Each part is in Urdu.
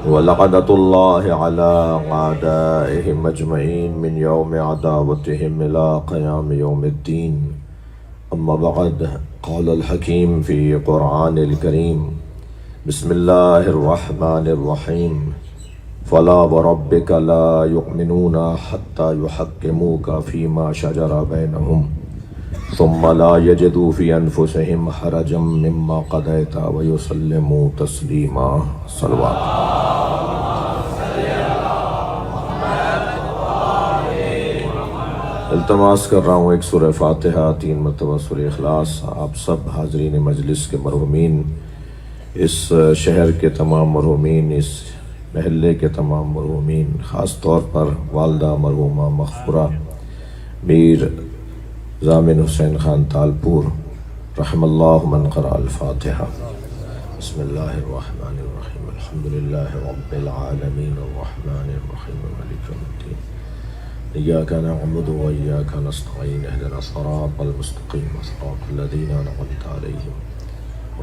ولعنة الله على أعدائهم أجمعين من يوم عداوتهم إلى قيام يوم الدين. أما بعد، قال الحكيم في قرآن الكريم: بسم الله الرحمن الرحيم. فلا وربك لا يؤمنون حتى يحكموك فيما شجر بينهم ثم لا يجدوا في أنفسهم حرجا مما قضيت ويسلموا تسليما. صلوات. التماس کر رہا ہوں ایک سورہ فاتحہ، 3 مرتبہ سورہ اخلاص. آپ سب حاضرین مجلس کے مرحومین، اس شہر کے تمام مرحومین، اس محلے کے تمام مرحومین، خاص طور پر والدہ مرحومہ مغفورہ میر ضامن حسین خان تالپور رحم اللہ من قرأ الفاتحہ. بسم اللہ الرحمن الرحیم. الحمدللہ رب العالمین الرحمن الرحیم مالک یوم الدین. إياك نعبد وإياك نستعين. اهدنا الصراط المستقيم صراط الذين أنعمت عليهم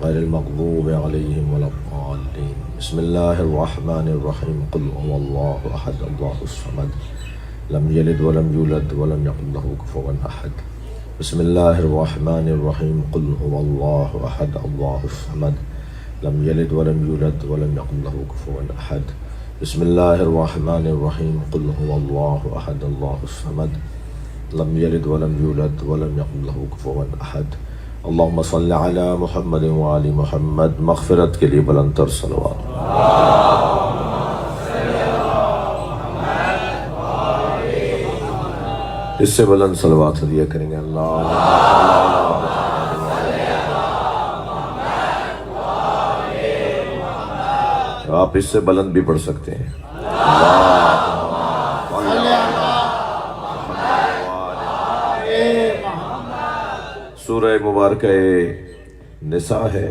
غير المغضوب عليهم ولا الضالين. بسم الله الرحمن الرحيم. قل هو الله أحد الله الصمد لم يلد ولم يولد ولم يكن له كفوا أحد. بسم الله الرحمن الرحيم. قل هو الله أحد الله الصمد لم يلد ولم يولد ولم يكن له كفوا أحد. بسم الله الرحمن الرحيم. قل هو الله أحد الله الصمد لم يلد ولم يولد ولم يكن له كفوا أحد. اللهم صل على محمد وآل محمد. مغفرت کے لیے بلند تر صلوات. اس سے بلند صلوات ہدیہ کریں گے. آپ اس سے بلند بھی پڑھ سکتے ہیں. سورہ مبارکہ نساء ہے.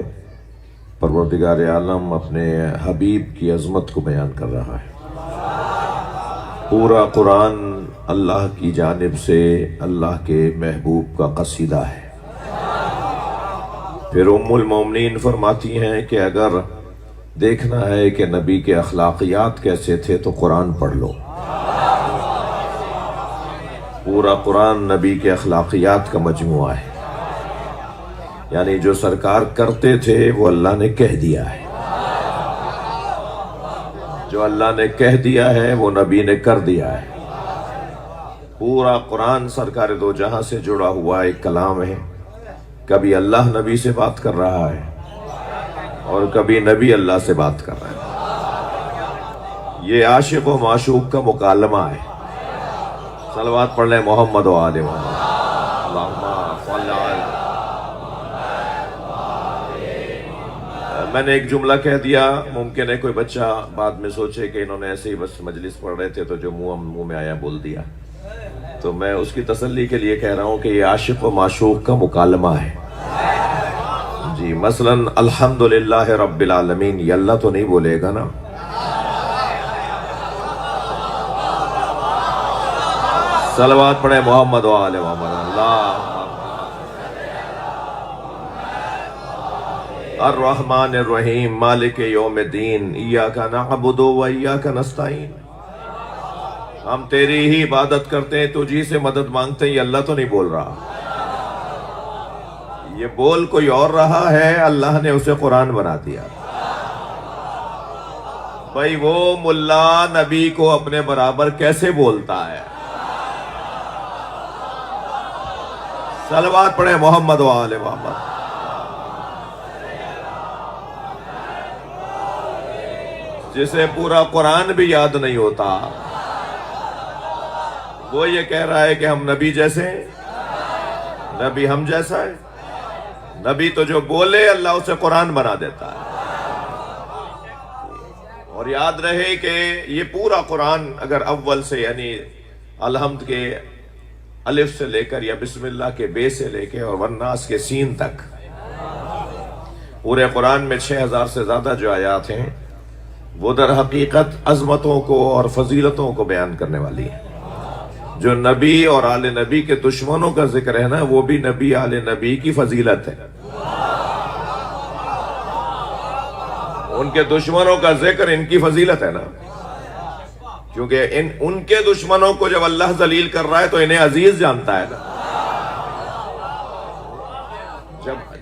پروردگار عالم اپنے حبیب کی عظمت کو بیان کر رہا ہے. پورا قرآن اللہ کی جانب سے اللہ کے محبوب کا قصیدہ ہے. پھر ام المومنین فرماتی ہیں کہ اگر دیکھنا ہے کہ نبی کے اخلاقیات کیسے تھے تو قرآن پڑھ لو. پورا قرآن نبی کے اخلاقیات کا مجموعہ ہے. یعنی جو سرکار کرتے تھے وہ اللہ نے کہہ دیا ہے، جو اللہ نے کہہ دیا ہے وہ نبی نے کر دیا ہے. پورا قرآن سرکار دو جہاں سے جڑا ہوا ایک کلام ہے. کبھی اللہ نبی سے بات کر رہا ہے اور کبھی نبی اللہ سے بات کر رہا ہے. یہ عاشق و معشوق کا مکالمہ ہے. صلوات پڑھ لیں محمد و آل محمد. اللہم صل علی. میں نے ایک جملہ کہہ دیا، ممکن ہے کوئی بچہ بعد میں سوچے کہ انہوں نے ایسے ہی بس مجلس پڑھ رہے تھے تو جو منہ میں آیا بول دیا. تو میں اس کی تسلی کے لیے کہہ رہا ہوں کہ یہ عاشق و معشوق کا مکالمہ ہے. جی مثلا الحمدللہ رب العالمین، یہ اللہ تو نہیں بولے گا نا. صلوات پڑھیں محمد و آل محمد. اللہ الرحمن الرحیم مالک یوم الدین. ایاک نعبد و ایاک نستعین. ہم تیری ہی عبادت کرتے ہیں، تجھی سے مدد مانگتے ہیں. یہ اللہ تو نہیں بول رہا، یہ بول کوئی اور رہا ہے. اللہ نے اسے قرآن بنا دیا. بھائی وہ ملا نبی کو اپنے برابر کیسے بولتا ہے؟ صلوات پڑھیں محمد و آل محمد. جسے پورا قرآن بھی یاد نہیں ہوتا وہ یہ کہہ رہا ہے کہ ہم نبی جیسے ہیں. نبی ہم جیسا ہے؟ نبی تو جو بولے اللہ اسے قرآن بنا دیتا ہے. اور یاد رہے کہ یہ پورا قرآن اگر اول سے یعنی الحمد کے الف سے لے کر یا بسم اللہ کے بے سے لے کے اور والناس کے سین تک، پورے قرآن میں 6000 سے زیادہ جو آیات ہیں وہ در حقیقت عظمتوں کو اور فضیلتوں کو بیان کرنے والی ہیں. جو نبی اور آل نبی کے دشمنوں کا ذکر ہے نا، وہ بھی نبی آل نبی کی فضیلت ہے. ان کے دشمنوں کا ذکر ان کی فضیلت ہے نا، کیونکہ ان کے دشمنوں کو جب اللہ ذلیل کر رہا ہے تو انہیں عزیز جانتا ہے نا۔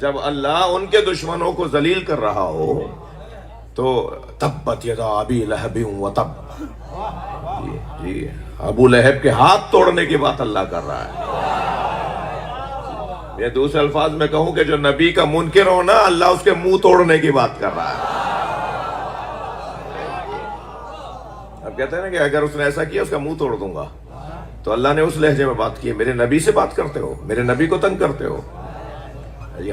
جب اللہ ان کے دشمنوں کو ذلیل کر رہا ہو تو تبت یدا ابی لہب وتب، جی ابو لہب کے ہاتھ توڑنے کی بات اللہ کر رہا ہے۔ میں دوسرے الفاظ میں کہوں کہ جو نبی کا منکر ہو نا، اللہ اس کے منہ توڑنے کی بات کر رہا ہے۔ اب کہتے ہیں نا کہ اگر اس نے ایسا کیا اس کا منہ توڑ دوں گا، تو اللہ نے اس لہجے میں بات کی، میرے نبی سے بات کرتے ہو، میرے نبی کو تنگ کرتے ہو۔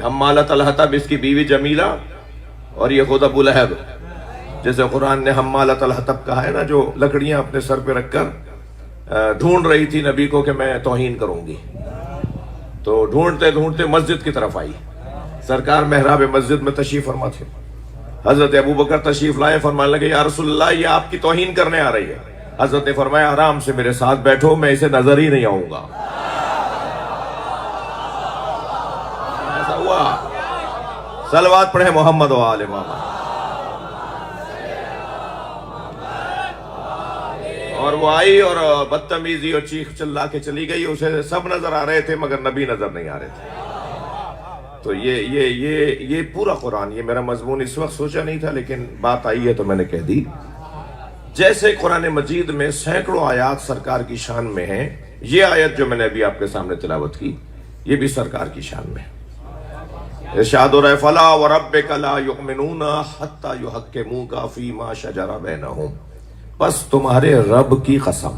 حمالۃ الحطب اس کی بیوی جمیلہ، اور یہ خود ابو لہب، جیسے قرآن نے حمالۃ الحطب کہا ہے نا، جو لکڑیاں اپنے سر پہ رکھ کر ڈھونڈ رہی تھی نبی کو کہ میں توہین کروں گی، تو ڈھونڈتے ڈھونڈتے مسجد کی طرف آئی۔ سرکار محراب مسجد میں تشریف فرما تھے، حضرت ابو بکر تشریف لائے، فرمانے لگے یا رسول اللہ یہ آپ کی توہین کرنے آ رہی ہے۔ حضرت نے فرمایا آرام سے میرے ساتھ بیٹھو، میں اسے نظر ہی نہیں آؤں گا۔ ایسا ہوا؟ صلوات پڑھیں محمد و آل محمد۔ اور وہ آئی اور بدتمیزی اور چیخ چلا کے چلی گئی، اسے سب نظر آ رہے تھے مگر نبی نظر نہیں آ رہے تھے۔ تو یہ پورا قرآن، یہ میرا مضمون اس وقت سوچا نہیں تھا لیکن بات آئی ہے تو میں نے کہہ دی۔ جیسے قرآن مجید میں سینکڑوں آیات سرکار کی شان میں ہیں، یہ آیت جو میں نے ابھی آپ کے سامنے تلاوت کی یہ بھی سرکار کی شان میں ہے۔ ارشاد ہو رہا ہے فَلَا وَرَبِّكَ لَا يُؤْمِنُونَ حَتَّى يُحَكِّمُوكَ فِي مَا شَجَرَ بَيْنَهُمْ، بس تمہارے رب کی قسم،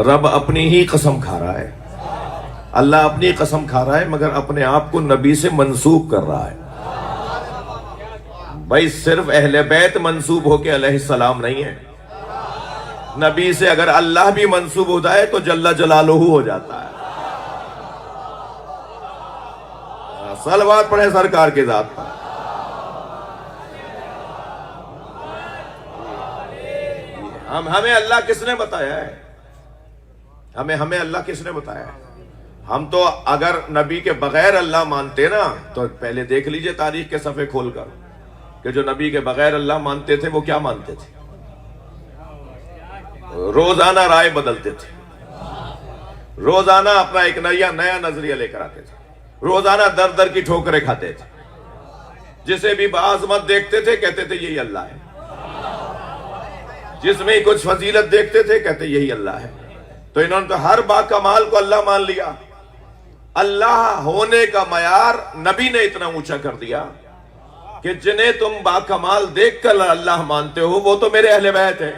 رب اپنی ہی قسم کھا رہا ہے، اللہ اپنی قسم کھا رہا ہے مگر اپنے آپ کو نبی سے منسوب کر رہا ہے۔ بھائی صرف اہل بیت منسوب ہو کے علیہ السلام نہیں ہے، نبی سے اگر اللہ بھی منسوب ہوتا ہے تو جل جلالہ ہو جاتا ہے۔ صلوات پڑھیں سرکار کی ذات پر۔ ہمیں اللہ کس نے بتایا ہے؟ ہمیں اللہ کس نے بتایا ہے؟ ہم تو اگر نبی کے بغیر اللہ مانتے نا تو پہلے دیکھ لیجئے تاریخ کے صفحے کھول کر کہ جو نبی کے بغیر اللہ مانتے تھے وہ کیا مانتے تھے۔ روزانہ رائے بدلتے تھے، روزانہ اپنا ایک نیا نظریہ لے کر آتے تھے، روزانہ در در کی ٹھوکریں کھاتے تھے، جسے بھی بعظمت دیکھتے تھے کہتے تھے یہی اللہ ہے، جس میں کچھ فضیلت دیکھتے تھے کہتے یہی اللہ ہے۔ تو انہوں نے تو ہر با کمال کو اللہ مان لیا۔ اللہ ہونے کا معیار نبی نے اتنا اونچا کر دیا کہ جنہیں تم با کمال دیکھ کر اللہ مانتے ہو وہ تو میرے اہل بیت ہیں۔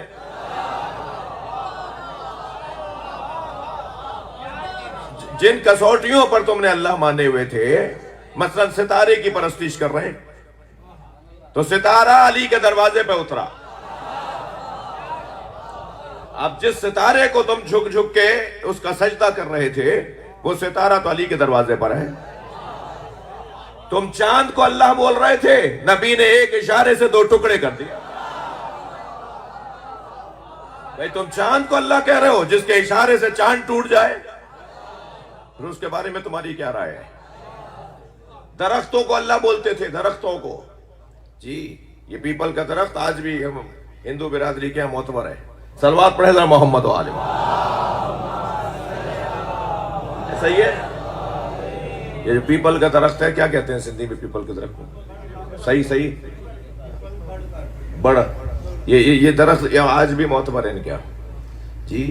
جن کسوٹیوں پر تم نے اللہ مانے ہوئے تھے، مثلا ستارے کی پرستش کر رہے ہیں تو ستارہ علی کے دروازے پہ اترا۔ اب جس ستارے کو تم جھک جھک کے اس کا سجدہ کر رہے تھے وہ ستارہ تو علی کے دروازے پر ہے۔ تم چاند کو اللہ بول رہے تھے، نبی نے ایک اشارے سے 2 ٹکڑے کر دیا۔ بھئی تم چاند کو اللہ کہہ رہے ہو جس کے اشارے سے چاند ٹوٹ جائے، پھر اس کے بارے میں تمہاری کیا رائے ہے؟ درختوں کو اللہ بولتے تھے، درختوں کو، جی یہ پیپل کا درخت آج بھی ہم ہندو برادری کے معتبر ہے۔ صلوات پڑھے ذرا محمد و آل محمد۔ صحیح ہے؟ یہ جو پیپل کا درخت ہے کیا کہتے ہیں سندھی میں پیپل کے درخت کو؟ صحیح بڑا، یہ درخت آج بھی معتبر ہے ان کیا جی؟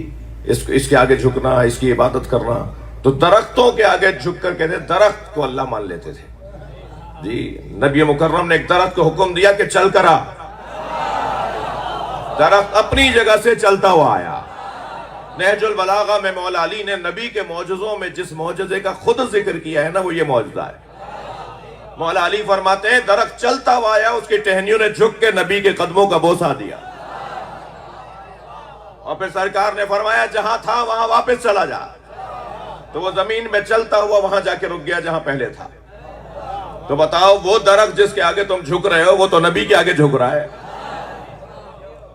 اس کے آگے جھکنا، اس کی عبادت کرنا، تو درختوں کے آگے جھک کر کہتے ہیں، درخت کو اللہ مان لیتے تھے جی۔ نبی مکرم نے ایک درخت کو حکم دیا کہ چل کر آ، درخت اپنی جگہ سے چلتا ہوا آیا۔ نہج البلاغہ میں مولا علی نے نبی کے معجزوں میں جس معجزے کا خود ذکر کیا ہے نا وہ یہ معجزہ ہے۔ مولا علی فرماتے ہیں درخت چلتا ہوا آیا، اس کی ٹہنیوں نے جھک کے نبی کے قدموں کا بوسہ دیا، اور پھر سرکار نے فرمایا جہاں تھا وہاں واپس چلا جا، تو وہ زمین میں چلتا ہوا وہاں جا کے رک گیا جہاں پہلے تھا۔ تو بتاؤ وہ درخت جس کے آگے تم جھک رہے ہو وہ تو نبی کے آگے جھک رہا ہے۔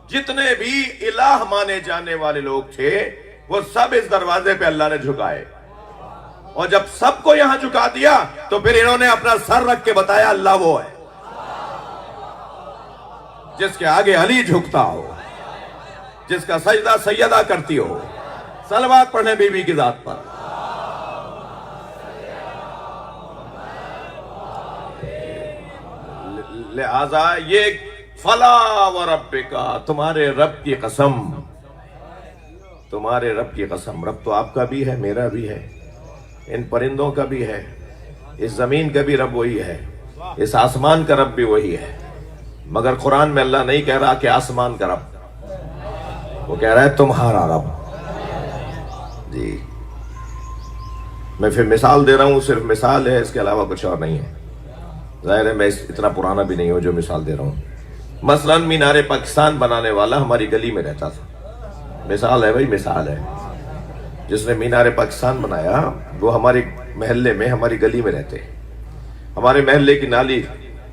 جتنے بھی الہ مانے جانے والے لوگ تھے وہ سب اس دروازے پہ اللہ نے جھکائے، اور جب سب کو یہاں جھکا دیا تو پھر انہوں نے اپنا سر رکھ کے بتایا اللہ وہ ہے۔ جس کے آگے علی جھکتا ہو، جس کا سجدہ سیدہ کرتی ہو، صلوات پڑھیں بی بی کی ذات پر۔ لہذا یہ فلا وربک، تمہارے رب کی قسم، تمہارے رب کی قسم۔ رب تو آپ کا بھی ہے، میرا بھی ہے، ان پرندوں کا بھی ہے، اس زمین کا بھی رب وہی ہے، اس آسمان کا رب بھی وہی ہے، مگر قرآن میں اللہ نہیں کہہ رہا کہ آسمان کا رب، وہ کہہ رہا ہے تمہارا رب۔ جی میں پھر مثال دے رہا ہوں، صرف مثال ہے، اس کے علاوہ کچھ اور نہیں ہے۔ ظاہر ہے میں اتنا پرانا بھی نہیں ہوں جو مثال دے رہا ہوں۔ مثلا مینار پاکستان بنانے والا ہماری گلی میں رہتا تھا، مثال ہے بھائی، مثال ہے۔ جس نے مینار پاکستان بنایا وہ ہمارے محلے میں، ہماری گلی میں رہتے۔ ہمارے محلے کی نالی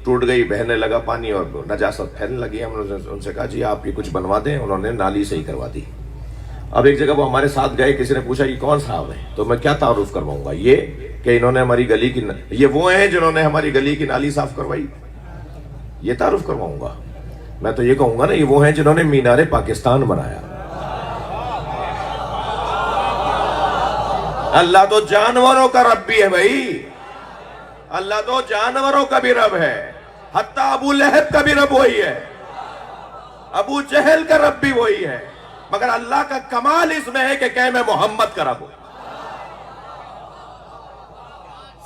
ٹوٹ گئی، بہنے لگا پانی اور نجاست پھیلنے لگی۔ ہم نے ان سے کہا جی آپ یہ کچھ بنوا دیں، انہوں نے نالی صحیح کروا دی۔ اب ایک جگہ وہ ہمارے ساتھ گئے، کسی نے پوچھا یہ کون صاحب ہے؟ تو میں کیا تعارف کرواؤں گا، یہ کہ انہوں نے ہماری گلی کی، یہ وہ ہیں جنہوں نے ہماری گلی کی نالی صاف کروائی، یہ تعارف کرواؤں گا؟ میں تو یہ کہوں گا نا یہ وہ ہیں جنہوں نے مینار پاکستان بنایا۔ اللہ تو جانوروں کا رب بھی ہے بھائی، اللہ تو جانوروں کا بھی رب ہے، حتیٰ ابو لہب کا بھی رب وہی ہے، ابو جہل کا رب بھی وہی ہے، مگر اللہ کا کمال اس میں ہے کہ میں محمد کا رب ہوں۔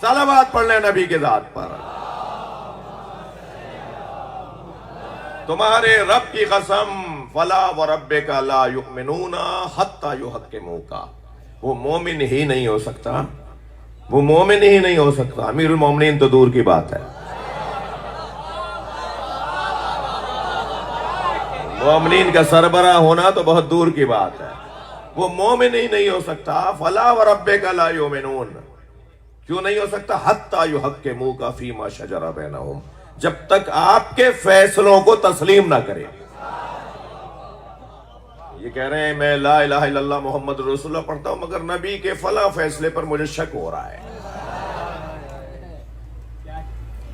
صلوات پڑھ لیں نبی کے ذات پر۔ تمہارے رب کی قسم، فلا وربک لا یؤمنون حتی یحکموک، وہ مومن ہی نہیں ہو سکتا، وہ مومن ہی نہیں ہو سکتا، امیر المومنین تو دور کی بات ہے، مومنین کا سربراہ ہونا تو بہت دور کی بات ہے، وہ مومن ہی نہیں ہو سکتا۔ فلا وربک لا یؤمنون، کیوں نہیں ہو سکتا؟ حتی یحکموک فیما شجر بینہم، جب تک آپ کے فیصلوں کو تسلیم نہ کرے۔ یہ کہہ رہے ہیں میں لا الہ الا اللہ محمد رسول اللہ پڑھتا ہوں، مگر نبی کے فلاں فیصلے پر مجھے شک ہو رہا ہے۔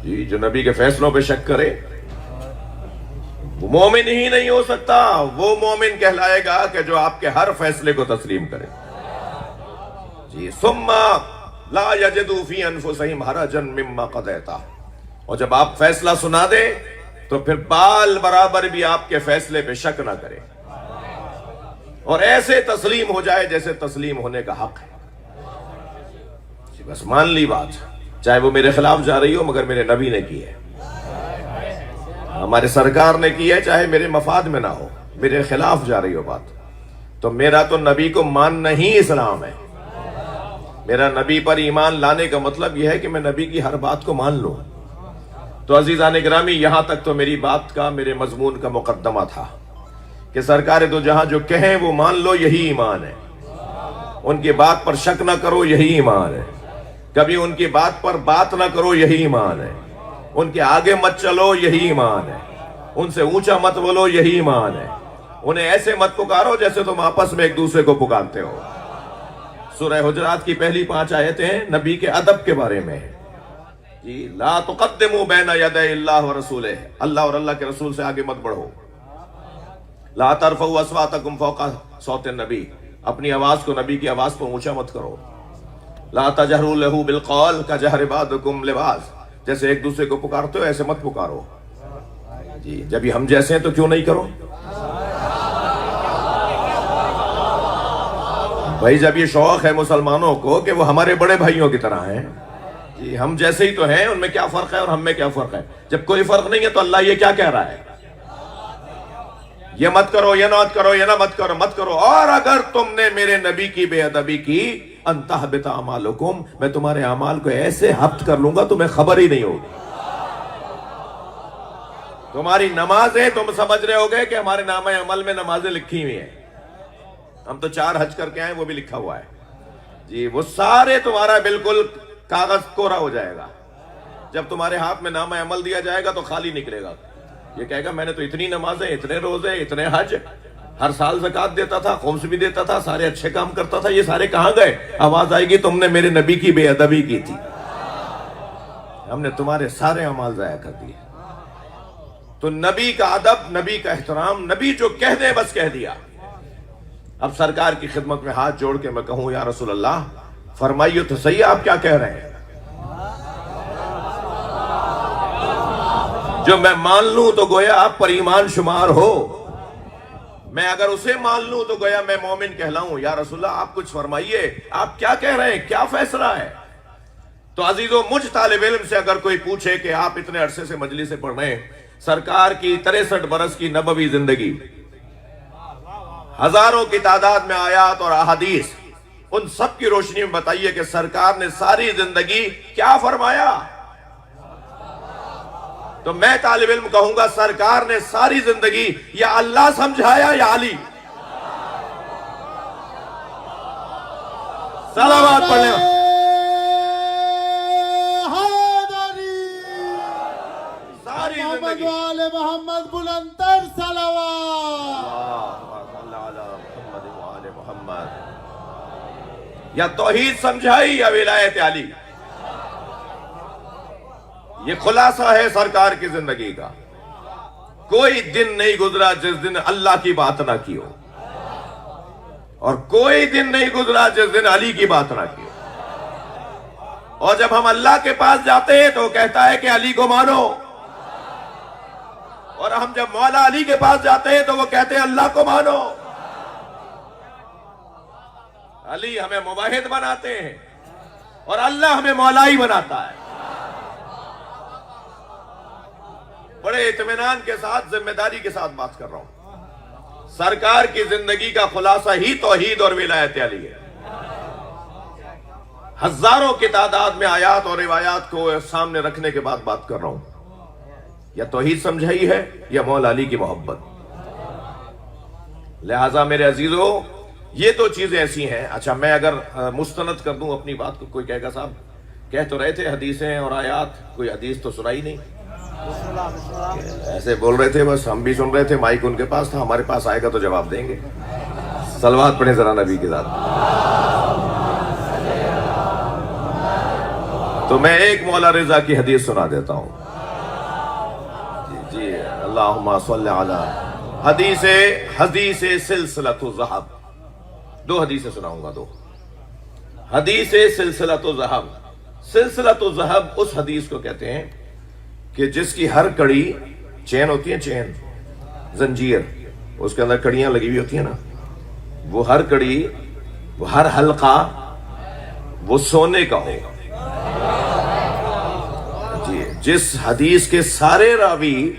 جی جو نبی کے فیصلوں پہ شک کرے وہ مومن ہی نہیں ہو سکتا۔ وہ مومن کہلائے گا کہ جو آپ کے ہر فیصلے کو تسلیم کرے۔ جی ثم لا یجدوا فی انفسہم حرجا مما قضیت، اور جب آپ فیصلہ سنا دیں تو پھر بال برابر بھی آپ کے فیصلے پہ شک نہ کرے، اور ایسے تسلیم ہو جائے جیسے تسلیم ہونے کا حق ہے۔ بس مان لی بات، چاہے وہ میرے خلاف جا رہی ہو مگر میرے نبی نے کی ہے، ہمارے سرکار نے کی ہے، چاہے میرے مفاد میں نہ ہو، میرے خلاف جا رہی ہو بات، تو میرا تو نبی کو ماننا ہی اسلام ہے۔ میرا نبی پر ایمان لانے کا مطلب یہ ہے کہ میں نبی کی ہر بات کو مان لوں۔ تو عزیزان گرامی، یہاں تک تو میری بات کا، میرے مضمون کا مقدمہ تھا کہ سرکار دو جہاں جو کہیں وہ مان لو، یہی ایمان ہے۔ ان کی بات پر شک نہ کرو، یہی ایمان ہے۔ کبھی ان کی بات پر بات نہ کرو، یہی ایمان ہے۔ ان کے آگے مت چلو، یہی ایمان ہے۔ ان سے اونچا مت بولو، یہی ایمان ہے۔ انہیں ایسے مت پکارو جیسے تم آپس میں ایک دوسرے کو پکارتے ہو۔ سورہ حجرات کی پہلی 5 آیتیں نبی کے ادب کے بارے میں جی لا تقدموا بین یدی اللہ ورسولہ، اللہ اور اللہ کے رسول سے آگے مت بڑھو۔ لا ترفعوا اصواتکم فوق صوت النبی، اپنی آواز کو نبی کی آواز پر اونچا مت کرو۔ لا تجہروا لہ بالقول کجہر بعضکم لبعض، جیسے ایک دوسرے کو پکارتے ہو ایسے مت پکارو۔ جی جب یہ ہم جیسے ہیں تو کیوں نہیں کرو؟ بھائی جب یہ شوق ہے مسلمانوں کو کہ وہ ہمارے بڑے بھائیوں کی طرح ہیں، جی ہم جیسے ہی تو ہیں، ان میں کیا فرق ہے اور ہم میں کیا فرق ہے؟ جب کوئی فرق نہیں ہے تو اللہ یہ کیا کہہ رہا ہے؟ یہ مت کرو، یہ نہ کرو، یہ نہ مت کرو، مت کرو۔ اور اگر تم نے میرے نبی کی بے ادبی کی، ان تحبط اعمالکم، میں تمہارے اعمال کو ایسے ہبط کر لوں گا تمہیں خبر ہی نہیں ہوگی۔ تمہاری نمازیں تم سمجھ رہے ہوگے کہ ہمارے نامہ عمل میں نمازیں لکھی ہوئی ہیں، ہم تو 4 حج کر کے آئے، وہ بھی لکھا ہوا ہے جی، وہ سارے تمہارا بالکل کاغذ کوڑا ہو جائے گا۔ جب تمہارے ہاتھ میں نامہ عمل دیا جائے گا تو خالی نکلے گا، یہ کہے گا میں نے تو اتنی نمازیں، اتنے روزے، اتنے حج، ہر سال زکوٰۃ دیتا تھا، خمس بھی دیتا تھا، سارے اچھے کام کرتا تھا، یہ سارے کہاں گئے؟ آواز آئے گی تم نے میرے نبی کی بے ادبی کی تھی، ہم نے تمہارے سارے اعمال ضائع کر دیے۔ تو نبی کا ادب، نبی کا احترام، نبی جو کہہ دے بس کہہ دیا۔ اب سرکار کی خدمت میں ہاتھ جوڑ کے میں کہوں یا رسول اللہ فرمائیے تو صحیح آپ کیا کہہ رہے ہیں؟ جو میں مان لوں تو گویا آپ پر ایمان شمار ہو، میں اگر اسے مان لوں تو گویا میں مومن کہلاؤں۔ یا رسول اللہ آپ کچھ فرمائیے، آپ کیا کہہ رہے ہیں، کیا فیصلہ ہے؟ تو عزیزو، مجھ طالب علم سے اگر کوئی پوچھے کہ آپ اتنے عرصے سے مجلس سے پڑھ رہے ہیں، سرکار کی 63 برس کی نبوی زندگی، ہزاروں کی تعداد میں آیات اور احادیث، ان سب کی روشنی میں بتائیے کہ سرکار نے ساری زندگی کیا فرمایا؟ تو میں طالب علم کہوں گا سرکار نے ساری زندگی یا اللہ سمجھایا یا علی؟ صلوات پڑھنے ساری زندگی محمد بلندر صلوات محمد، یا توحید سمجھائی یا ولایت علی؟ یہ خلاصہ ہے سرکار کی زندگی کا۔ کوئی دن نہیں گزرا جس دن اللہ کی بات نہ کی ہو، اور کوئی دن نہیں گزرا جس دن علی کی بات نہ کی ہو۔ اور جب ہم اللہ کے پاس جاتے ہیں تو وہ کہتا ہے کہ علی کو مانو، اور ہم جب مولا علی کے پاس جاتے ہیں تو وہ کہتے ہیں اللہ کو مانو۔ علی ہمیں مباحد بناتے ہیں اور اللہ ہمیں مولائی بناتا ہے۔ بڑے اطمینان کے ساتھ، ذمہ داری کے ساتھ بات کر رہا ہوں۔ سرکار کی زندگی کا خلاصہ ہی توحید اور ولایت علی ہے۔ ہزاروں کی تعداد میں آیات اور روایات کو سامنے رکھنے کے بعد بات کر رہا ہوں۔ یا توحید سمجھائی ہے یا مولا علی کی محبت۔ لہٰذا میرے عزیزو، یہ تو چیزیں ایسی ہیں۔ اچھا، میں اگر مستند کر دوں اپنی بات کو، کوئی کہے گا صاحب کہہ تو رہے تھے حدیثیں اور آیات، کوئی حدیث تو سنائی نہیں، ایسے بول رہے تھے، بس ہم بھی سن رہے تھے، مائک ان کے پاس تھا، ہمارے پاس آئے گا تو جواب دیں گے۔ صلوات پڑھیں ذرا نبی کے ساتھ۔ تو میں ایک مولا رضا کی حدیث سنا دیتا ہوں۔ جی اللہم صلی علی حدیث سلسلۃ الذہب، دو حدیثیں سناؤں گا، دو حدیث سلسلۃ الذہب۔ سلسلۃ الذہب اس حدیث کو کہتے ہیں کہ جس کی ہر کڑی، چین ہوتی ہے، چین زنجیر، اس کے اندر کڑیاں لگی ہوئی ہوتی ہیں نا، وہ ہر کڑی، وہ ہر حلقہ وہ سونے کا ہو۔ جی، جس حدیث کے سارے راوی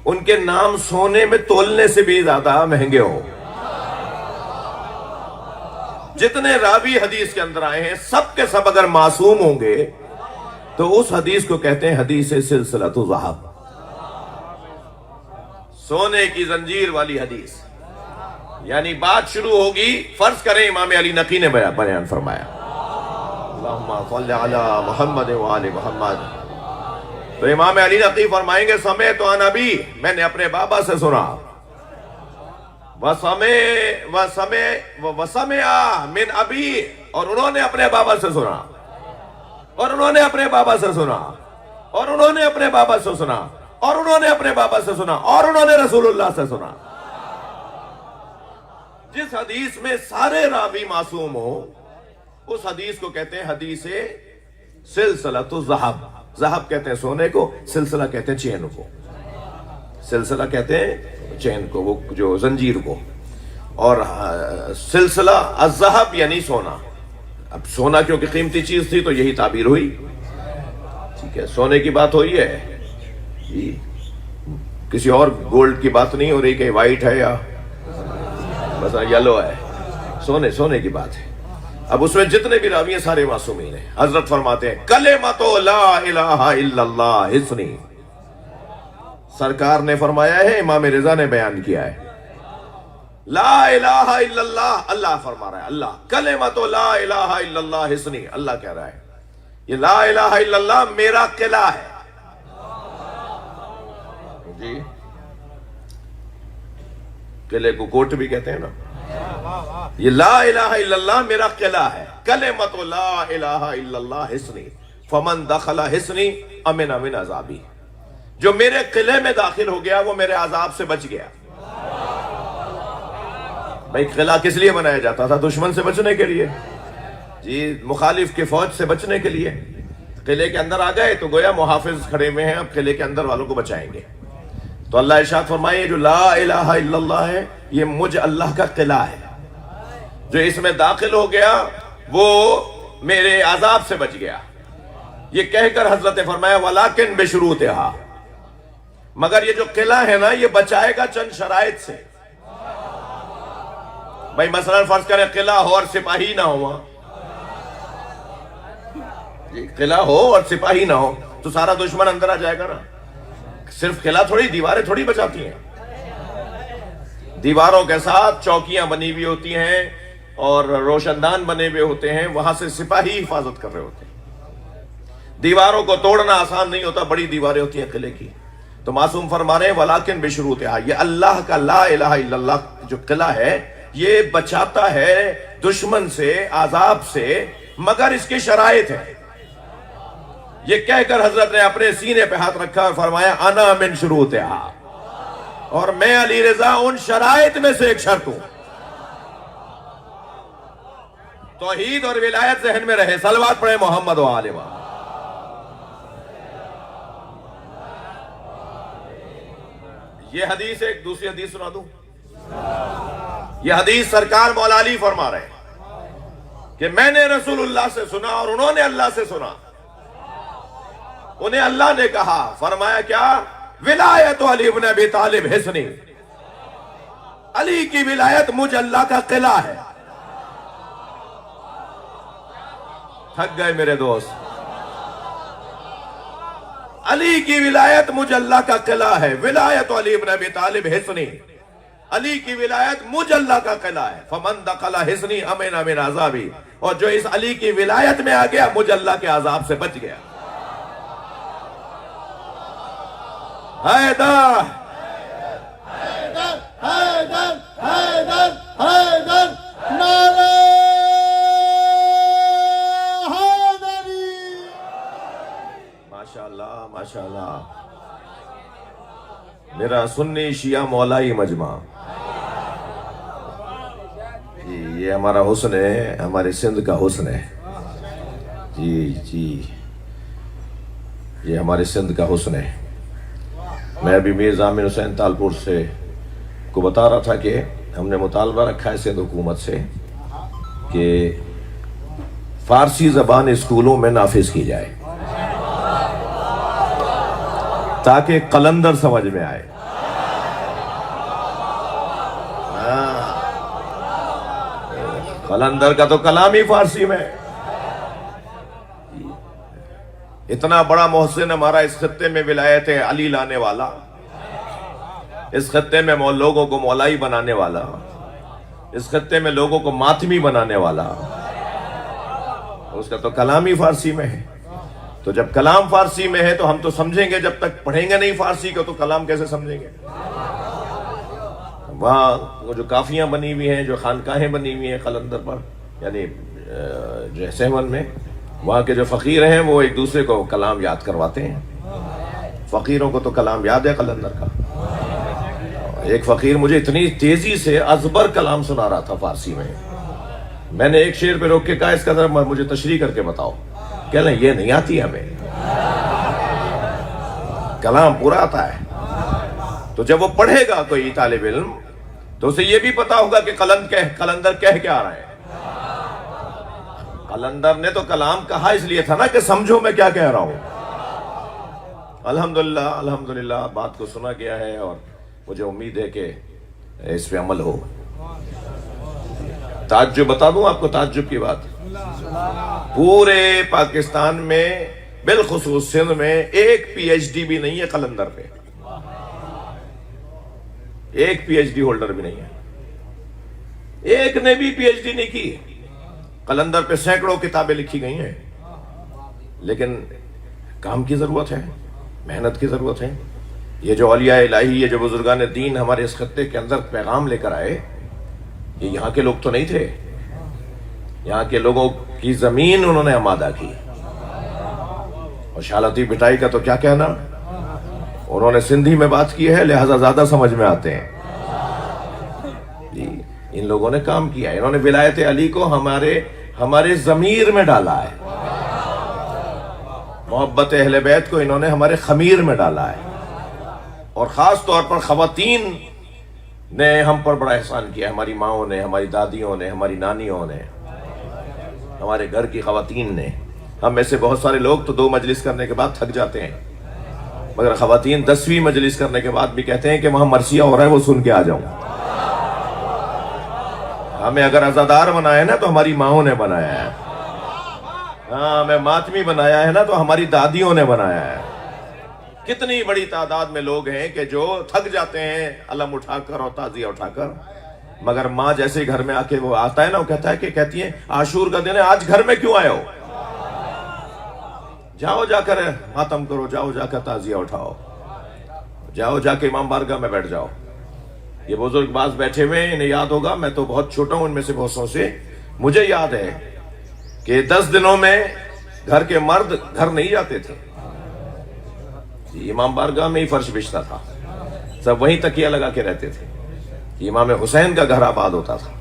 ان کے نام سونے میں تولنے سے بھی زیادہ مہنگے ہو۔ جتنے راوی حدیث کے اندر آئے ہیں سب کے سب اگر معصوم ہوں گے تو اس حدیث کو کہتے ہیں حدیث سلسلۃ الذہب، سونے کی زنجیر والی حدیث۔ یعنی بات شروع ہوگی، فرض کریں امام علی نقی نے بیان فرمایا اللہم صلی علی محمد وآل محمد، تو امام علی نقی فرمائیں گے سمعت عن ابی، میں نے اپنے بابا سے سنا، وسمع من ابی، اور انہوں نے اپنے بابا سے سنا، اور انہوں نے اپنے بابا سے سنا، اور انہوں نے اپنے بابا سے سنا، اور انہوں نے اپنے بابا سے سنا، اور انہوں نے رسول اللہ سے سنا۔ جس حدیث میں سارے راوی معصوم ہو اس حدیث کو کہتے ہیں حدیث سلسلۃ الذہب۔ ذہب کہتے ہیں سونے کو، سلسلہ کہتے ہیں چین کو، سلسلہ کہتے ہیں چین کو، وہ جو زنجیر کو، اور سلسلہ الذہب یعنی سونا۔ اب سونا کیونکہ قیمتی چیز تھی تو یہی تعبیر ہوئی، ٹھیک ہے، سونے کی بات ہوئی ہے، کسی اور گولڈ کی بات نہیں ہو رہی کہ وائٹ ہے یا بس یلو ہے، سونے کی بات ہے۔ اب اس میں جتنے بھی راوی ہیں سارے معصومین ہیں۔ حضرت فرماتے ہیں کلمۃ لا الہ الا اللہ حسنی، سرکار نے فرمایا ہے، امام رضا نے بیان کیا ہے، لا الہ الا اللہ، اللہ فرما رہا ہے، اللہ کلمۃ لا الہ الا اللہ حسنی، اللہ کہہ رہا ہے یہ لا الہ الا اللہ میرا قلعہ ہے۔ جی، قلعے کو کوٹ بھی کہتے ہیں نا، یہ لا الہ الا اللہ میرا قلعہ ہے، کلمۃ لا الہ الا اللہ حسنی، فمن دخل حسنی امن من عذابی، جو میرے قلعے میں داخل ہو گیا وہ میرے عذاب سے بچ گیا. بھائی قلعہ کس لیے بنایا جاتا تھا؟ دشمن سے بچنے کے لیے، جی مخالف کی فوج سے بچنے کے لیے. قلعے کے اندر آ گئے تو گویا محافظ کھڑے ہوئے ہیں، اب قلعے کے اندر والوں کو بچائیں گے. تو اللہ ارشاد فرمائے جو لا الہ الا اللہ ہے یہ مجھ اللہ کا قلعہ ہے، جو اس میں داخل ہو گیا وہ میرے عذاب سے بچ گیا. یہ کہہ کر حضرت نے فرمایا ولیکن بشروطہا، مگر یہ جو قلعہ ہے نا یہ بچائے گا چند شرائط سے. بھائی مثلا فرض کریں قلعہ ہو اور سپاہی نہ ہو، قلعہ ہو اور سپاہی نہ ہو تو سارا دشمن اندر آ جائے گا نا. صرف قلعہ تھوڑی، دیواریں تھوڑی بچاتی ہیں. دیواروں کے ساتھ چوکیاں بنی ہوئی ہوتی ہیں اور روشن دان بنے ہوئے ہوتے ہیں، وہاں سے سپاہی حفاظت کر رہے ہوتے ہیں. دیواروں کو توڑنا آسان نہیں ہوتا، بڑی دیواریں ہوتی ہیں قلعے کی. تو معصوم فرما رہے ہیں ولیکن بشروطہا، یہ اللہ کا لا الہ الا اللہ جو قلعہ ہے یہ بچاتا ہے دشمن سے، عذاب سے، مگر اس کی شرائط ہے. یہ کہہ کر حضرت نے اپنے سینے پہ ہاتھ رکھا اور فرمایا انا من شروطہا، اور میں علی رضا ان شرائط میں سے ایک شرط ہوں. توحید اور ولایت ذہن میں رہے. صلوات پڑھیں محمد و آل محمد. یہ حدیث ایک دوسری حدیث سنا دوں. یہ حدیث سرکار مولا علی فرما رہے ہیں کہ میں نے رسول اللہ سے سنا اور انہوں نے اللہ سے سنا. انہیں اللہ نے کہا، فرمایا کیا؟ ولایت علی ابن ابی طالب حسنی، علی کی ولایت مجھ اللہ کا قلعہ ہے. تھک گئے میرے دوست. علی کی ولایت مجھ اللہ کا قلعہ ہے. ولایت علی ابن ابی طالب حسنی، علی کی ولایت مجھ اللہ کا قلعہ ہے. فمن دخل حسنی امن من عذابی، اور جو اس علی کی ولایت میں آ گیا مجھ اللہ کے عذاب سے بچ گیا. حیدر حیدر حیدر حیدر حیدر، نعرہ حیدری. ماشاءاللہ ماشاءاللہ. میرا سنی شیعہ مولائی مجمع، جی یہ ہمارا حسن ہے، ہمارے سندھ کا حسن ہے. جی جی یہ ہمارے سندھ کا حسن ہے. میں ابھی میر ضامن حسین تالپور سے کو بتا رہا تھا کہ ہم نے مطالبہ رکھا ہے سندھ حکومت سے کہ فارسی زبان اسکولوں میں نافذ کی جائے تاکہ قلندر سمجھ میں آئے. قلندر کا تو کلام ہی فارسی میں. اتنا بڑا محسن ہمارا اس خطے میں ولایت علی لانے والا، اس خطے میں لوگوں کو مولائی بنانے والا، اس خطے میں لوگوں کو ماتمی بنانے والا، اس کا تو کلام ہی فارسی میں ہے. تو جب کلام فارسی میں ہے تو ہم تو سمجھیں گے، جب تک پڑھیں گے نہیں فارسی کو تو کلام کیسے سمجھیں گے. وہاں وہ جو کافیاں بنی ہوئی ہیں، جو خانقاہیں بنی ہوئی ہیں قلندر پر، یعنی جو سیون میں، وہاں کے جو فقیر ہیں وہ ایک دوسرے کو کلام یاد کرواتے ہیں. فقیروں کو تو کلام یاد ہے قلندر کا. ایک فقیر مجھے اتنی تیزی سے ازبر کلام سنا رہا تھا فارسی میں، میں نے ایک شعر پہ روک کے کہا اس کا ذرا مجھے تشریح کر کے بتاؤ. کہہ لیں یہ نہیں آتی ہمیں، کلام پورا آتا ہے. تو جب وہ پڑھے گا کوئی طالب علم تو اسے یہ بھی پتا ہوگا کہ قلندر کہہ کیا رہا ہے. قلندر نے تو کلام کہا اس لیے تھا نا کہ سمجھو میں کیا کہہ رہا ہوں. الحمدللہ الحمدللہ بات کو سنا گیا ہے اور مجھے امید ہے کہ اس پہ عمل ہو. تعجب بتا دوں آپ کو، تعجب کی بات، پورے پاکستان میں بالخصوص سندھ میں ایک پی ایچ ڈی بھی نہیں ہے قلندر پہ. ایک پی ایچ ڈی ہولڈر بھی نہیں ہے، ایک نے بھی پی ایچ ڈی نہیں کی. قلندر پہ سینکڑوں کتابیں لکھی گئی ہیں، لیکن کام کی ضرورت ہے، محنت کی ضرورت ہے. یہ جو اولیاء الہی، یہ جو بزرگان دین ہمارے اس خطے کے اندر پیغام لے کر آئے، یہ یہاں کے لوگ تو نہیں تھے. یہاں کے لوگوں کی زمین انہوں نے آمادہ کی. اور شالتی بٹائی کا تو کیا کہنا، انہوں نے سندھی میں بات کی ہے لہذا زیادہ سمجھ میں آتے ہیں جی. ان لوگوں نے کام کیا ہے, انہوں نے ولایت علی کو ہمارے ضمیر میں ڈالا ہے, محبت اہل بیت کو انہوں نے ہمارے خمیر میں ڈالا ہے, اور خاص طور پر خواتین نے ہم پر بڑا احسان کیا. ہماری ماؤں نے, ہماری دادیوں نے, ہماری نانیوں نے, ہمارے گھر کی خواتین نے. ہم میں سے بہت سارے لوگ تو 2 مجلس کرنے کے بعد تھک جاتے ہیں, مگر خواتین 10ویں مجلس کرنے کے بعد بھی کہتے ہیں کہ وہاں مرثیہ ہو رہا ہے وہ سن کے آ جاؤں. ہمیں اگر عزادار بنایا ہے نا تو ہماری ماؤں نے بنایا ہے, ہاں ہمیں ماتمی بنایا ہے نا تو ہماری دادیوں نے بنایا ہے. کتنی بڑی تعداد میں لوگ ہیں کہ جو تھک جاتے ہیں علم اٹھا کر اور تعزیہ اٹھا کر, مگر ماں جیسے گھر میں آ کے وہ آتا ہے نا, وہ کہتی ہے عاشور کا دن ہے, آج گھر میں کیوں آئے ہو, جاؤ جا کر ماتم کرو, جاؤ جا کر تعزیہ اٹھاؤ, جاؤ جا کے امام بارگاہ میں بیٹھ جاؤ. یہ بزرگ باز بیٹھے ہوئے, انہیں یاد ہوگا, میں تو بہت چھوٹا ہوں ان میں سے بہت سو سے, مجھے یاد ہے کہ 10 دنوں میں گھر کے مرد گھر نہیں جاتے تھے. امام بارگاہ میں ہی فرش بچھتا تھا, سب وہیں تکیہ لگا کے رہتے تھے. امام حسین کا گھر آباد ہوتا تھا,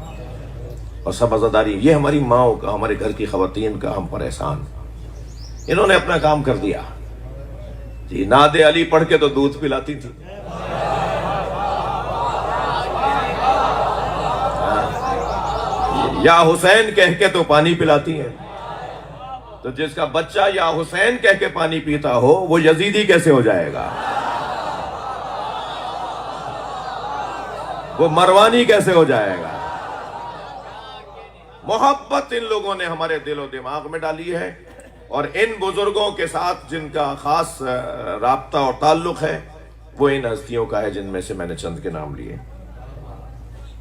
اور سب عزاداری. یہ ہماری ماؤں کا, ہمارے گھر کی خواتین کا ہم پر احسان. انہوں نے اپنا کام کر دیا جی. نعت علی پڑھ کے تو دودھ پلاتی تھی, یا حسین کہہ کے تو پانی پلاتی ہیں. تو جس کا بچہ یا حسین کہہ کے پانی پیتا ہو وہ یزیدی کیسے ہو جائے گا, وہ مروانی کیسے ہو جائے گا. محبت ان لوگوں نے ہمارے دل و دماغ میں ڈالی ہے, اور ان بزرگوں کے ساتھ جن کا خاص رابطہ اور تعلق ہے وہ ان ہستیوں کا ہے جن میں سے میں نے چند کے نام لیے.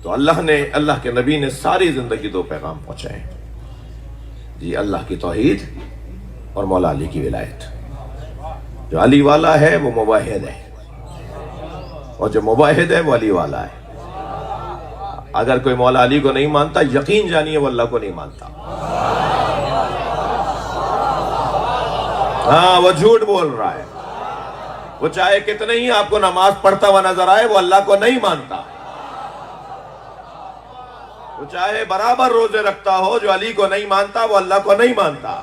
تو اللہ کے نبی نے ساری زندگی 2 پیغام پہنچائے جی. اللہ کی توحید اور مولا علی کی ولایت. جو علی والا ہے وہ موحد ہے, اور جو موحد ہے وہ علی والا ہے. اگر کوئی مولا علی کو نہیں مانتا, یقین جانیے وہ اللہ کو نہیں مانتا. ہاں وہ جھوٹ بول رہا ہے. وہ چاہے کتنے ہی آپ کو نماز پڑھتا ہوا نظر آئے, وہ اللہ کو نہیں مانتا. وہ چاہے برابر روزے رکھتا ہو, جو علی کو نہیں مانتا وہ اللہ کو نہیں مانتا.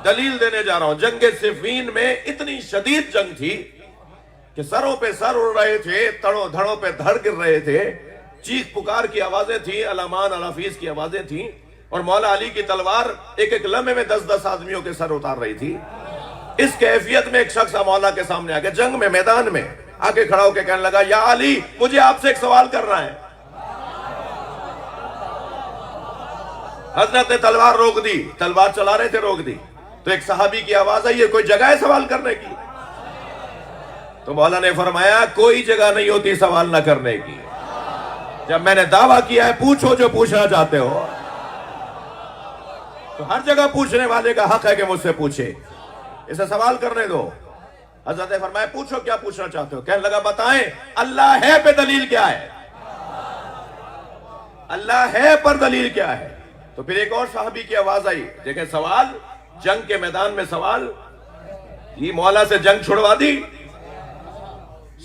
دلیل دینے جا رہا ہوں. جنگ صفین میں اتنی شدید جنگ تھی کہ سروں پہ سر اڑ رہے تھے, تڑوں دھڑوں پہ دھڑ گر رہے تھے, چیخ پکار کی آوازیں تھیں, علامان الافیز کی آوازیں تھیں, اور مولا علی کی تلوار ایک ایک لمحے میں 10-10 آدمیوں کے سر اتار رہی تھی. اس کیفیت میں ایک شخص مولا کے سامنے آ کے, جنگ میں, میدان میں آ کے کھڑا ہو کے کہنے لگا, یا علی مجھے آپ سے ایک سوال کرنا ہے. حضرت نے تلوار روک دی, تلوار چلا رہے تھے, روک دی. تو ایک صحابی کی آواز آئی, یہ کوئی جگہ ہے سوال کرنے کی؟ تو مولا نے فرمایا, کوئی جگہ نہیں ہوتی سوال نہ کرنے کی. جب میں نے دعویٰ کیا ہے پوچھو جو پوچھنا چاہتے ہو, تو ہر جگہ پوچھنے والے کا حق ہے کہ مجھ سے پوچھے, اسے سوال کرنے دو. حضرت نے فرمایا, پوچھو کیا پوچھنا چاہتے ہو. کہنے لگا, بتائیں اللہ ہے پہ دلیل کیا ہے, اللہ ہے پر دلیل کیا ہے. تو پھر ایک اور صحابی کی آواز آئی, دیکھیں سوال, جنگ کے میدان میں سوال, یہ مولا سے جنگ چھڑوا دی,